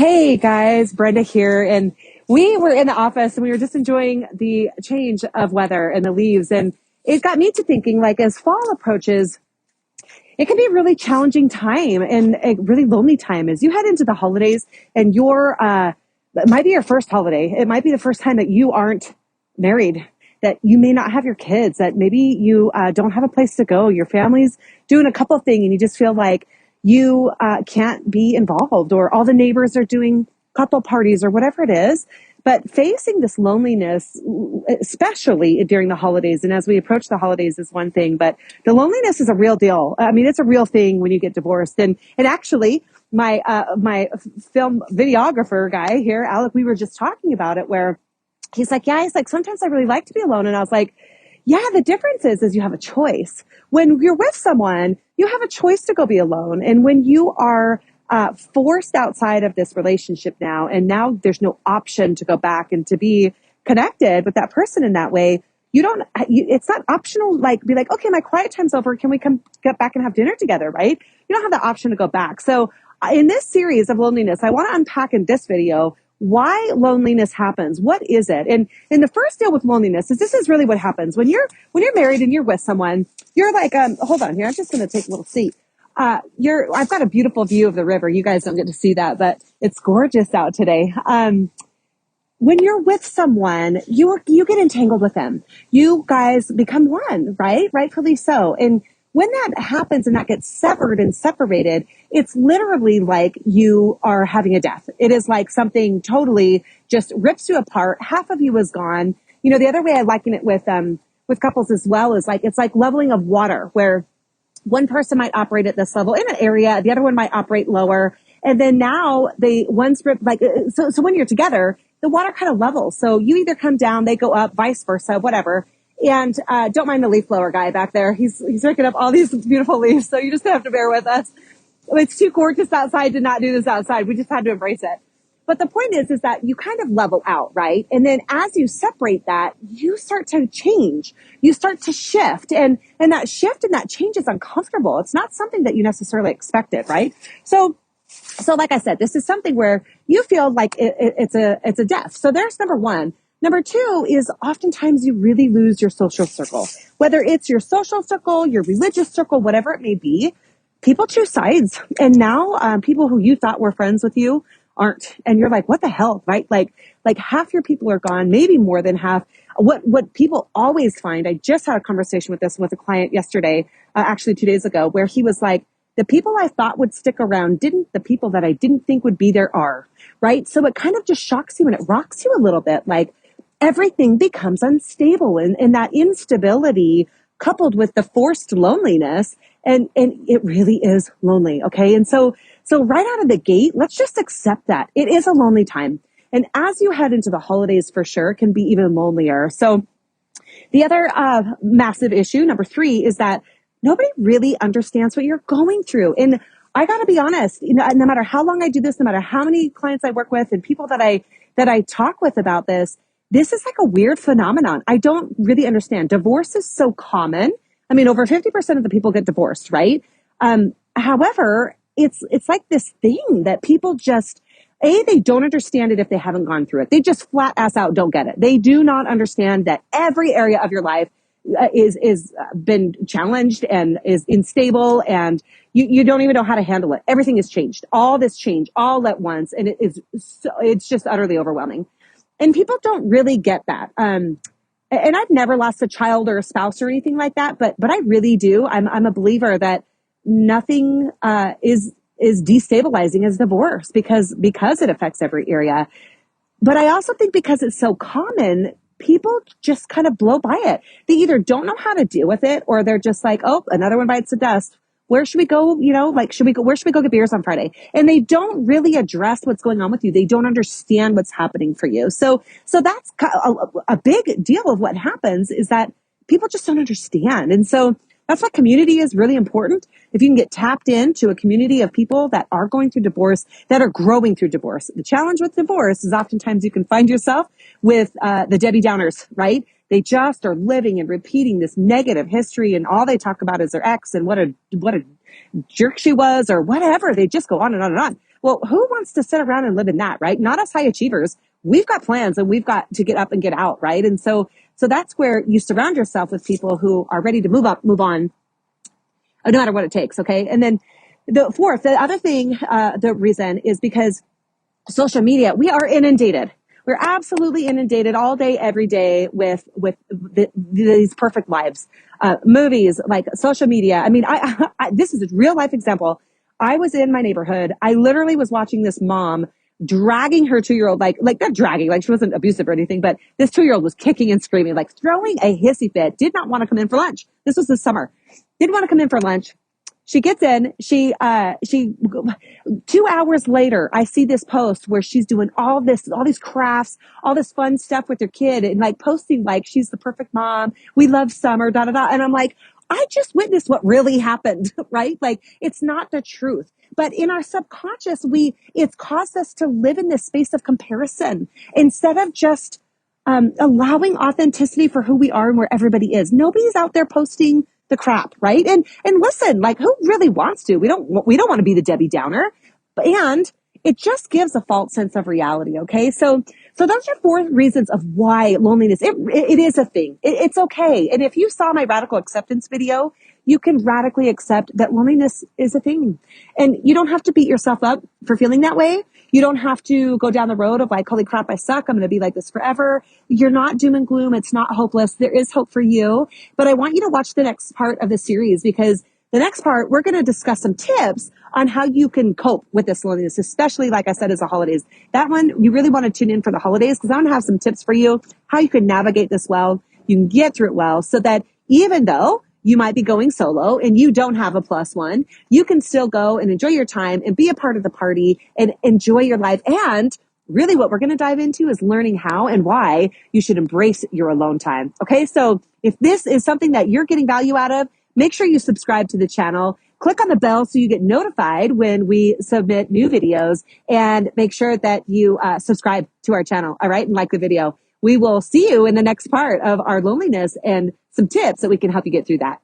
Hey guys, Brenda here. And we were in the office and we were just enjoying the change of weather and the leaves. And it got me to thinking, like, as fall approaches, it can be a really challenging time and a really lonely time as you head into the holidays and it might be your first holiday. It might be the first time that you aren't married, that you may not have your kids, that maybe you don't have a place to go. Your family's doing a couple of things and you just feel like you can't be involved, or all the neighbors are doing couple parties or whatever it is. But facing this loneliness, especially during the holidays and as we approach the holidays, is one thing, but the loneliness is a real deal. I mean, it's a real thing when you get divorced. And actually, my film videographer guy here, Alec, we were just talking about it, where he's like, sometimes I really like to be alone. And I was like, yeah, the difference is you have a choice. When you're with someone, you have a choice to go be alone. And when you are forced outside of this relationship now, and now there's no option to go back and to be connected with that person in that way, it's not optional, like, be like, okay, my quiet time's over. Can we come get back and have dinner together, right? You don't have the option to go back. So in this series of loneliness, I want to unpack in this video why loneliness happens. What is it? And the first deal with loneliness is, this is really what happens when you're married and you're with someone. You're like, hold on here. I'm just going to take a little seat. I've got a beautiful view of the river. You guys don't get to see that, but it's gorgeous out today. When you're with someone, you get entangled with them. You guys become one, right? Rightfully so. And when that happens and that gets severed and separated, it's literally like you are having a death. It is like something totally just rips you apart. Half of you is gone. You know, the other way I liken it with couples as well is like, it's like leveling of water, where one person might operate at this level in an area, the other one might operate lower. And then now so when you're together, the water kind of levels. So you either come down, they go up, vice versa, whatever. And don't mind the leaf blower guy back there. He's picking up all these beautiful leaves, so you just have to bear with us. It's too gorgeous outside to not do this outside. We just had to embrace it. But the point is that you kind of level out, right? And then as you separate that, you start to change. You start to shift. And that shift and that change is uncomfortable. It's not something that you necessarily expected, right? So like I said, this is something where you feel like it's a death. So there's number one. Number two is oftentimes you really lose your social circle, whether it's your social circle, your religious circle, whatever it may be. People choose sides, and now people who you thought were friends with you aren't, and you're like, what the hell, right? Like half your people are gone, maybe more than half. What people always find, I just had a conversation with a client yesterday, actually 2 days ago, where he was like, the people I thought would stick around didn't. The people that I didn't think would be there are, right? So it kind of just shocks you and it rocks you a little bit, like, everything becomes unstable, and that instability coupled with the forced loneliness, and it really is lonely. Okay. And so right out of the gate, let's just accept that it is a lonely time. And as you head into the holidays, for sure, it can be even lonelier. So the other massive issue, number three, is that nobody really understands what you're going through. And I got to be honest, no matter how long I do this, no matter how many clients I work with and people that I talk with about this is like a weird phenomenon. I don't really understand. Divorce is so common. I mean, over 50% of the people get divorced, right? However, it's like this thing that people just, they don't understand it if they haven't gone through it. They just flat ass out don't get it. They do not understand that every area of your life is been challenged and is unstable, and you don't even know how to handle it. Everything has changed. All this change all at once, and it's just utterly overwhelming. And people don't really get that. And I've never lost a child or a spouse or anything like that, but I really do. I'm a believer that nothing is destabilizing as divorce because it affects every area. But I also think because it's so common, people just kind of blow by it. They either don't know how to deal with it, or they're just like, oh, another one bites the dust. Where should we go? Where should we go get beers on Friday? And they don't really address what's going on with you. They don't understand what's happening for you. So that's a big deal of what happens, is that people just don't understand. And so that's why community is really important. If you can get tapped into a community of people that are going through divorce, that are growing through divorce. The challenge with divorce is oftentimes you can find yourself with the Debbie Downers, right? They just are living and repeating this negative history, and all they talk about is their ex and what a jerk she was, or whatever. They just go on and on and on. Well, who wants to sit around and live in that, right? Not us high achievers. We've got plans and we've got to get up and get out, right? And so that's where you surround yourself with people who are ready to move up, move on, no matter what it takes. Okay. And then the other thing, the reason is because social media, we are inundated. We're absolutely inundated all day, every day with these perfect lives, movies, like social media. I mean, this is a real life example. I was in my neighborhood. I literally was watching this mom dragging her 2-year-old, like not dragging, like she wasn't abusive or anything, but this 2-year-old was kicking and screaming, like throwing a hissy fit, did not want to come in for lunch. This was the summer. Didn't want to come in for lunch. She gets in, she 2 hours later, I see this post where she's doing all these crafts, all this fun stuff with her kid and like posting like she's the perfect mom. We love summer, da, da, da. And I'm like, I just witnessed what really happened, right? Like it's not the truth. But in our subconscious, it's caused us to live in this space of comparison instead of just allowing authenticity for who we are and where everybody is. Nobody's out there posting the crap, right? And listen, like who really wants to? We don't want to be the Debbie Downer, and it just gives a false sense of reality. Okay, so those are 4 reasons of why loneliness it is a thing. It's okay, and if you saw my radical acceptance video, you can radically accept that loneliness is a thing, and you don't have to beat yourself up for feeling that way. You don't have to go down the road of like, holy crap, I suck. I'm going to be like this forever. You're not doom and gloom. It's not hopeless. There is hope for you. But I want you to watch the next part of the series because the next part, we're going to discuss some tips on how you can cope with this loneliness, especially, like I said, as the holidays. That one, you really want to tune in for the holidays because I'm going to have some tips for you, how you can navigate this well, you can get through it well so that even though you might be going solo and you don't have a plus one, you can still go and enjoy your time and be a part of the party and enjoy your life. And really what we're going to dive into is learning how and why you should embrace your alone time. Okay. So if this is something that you're getting value out of, make sure you subscribe to the channel. Click on the bell so you get notified when we submit new videos and make sure that you subscribe to our channel. All right. And like the video. We will see you in the next part of our loneliness and some tips that we can help you get through that.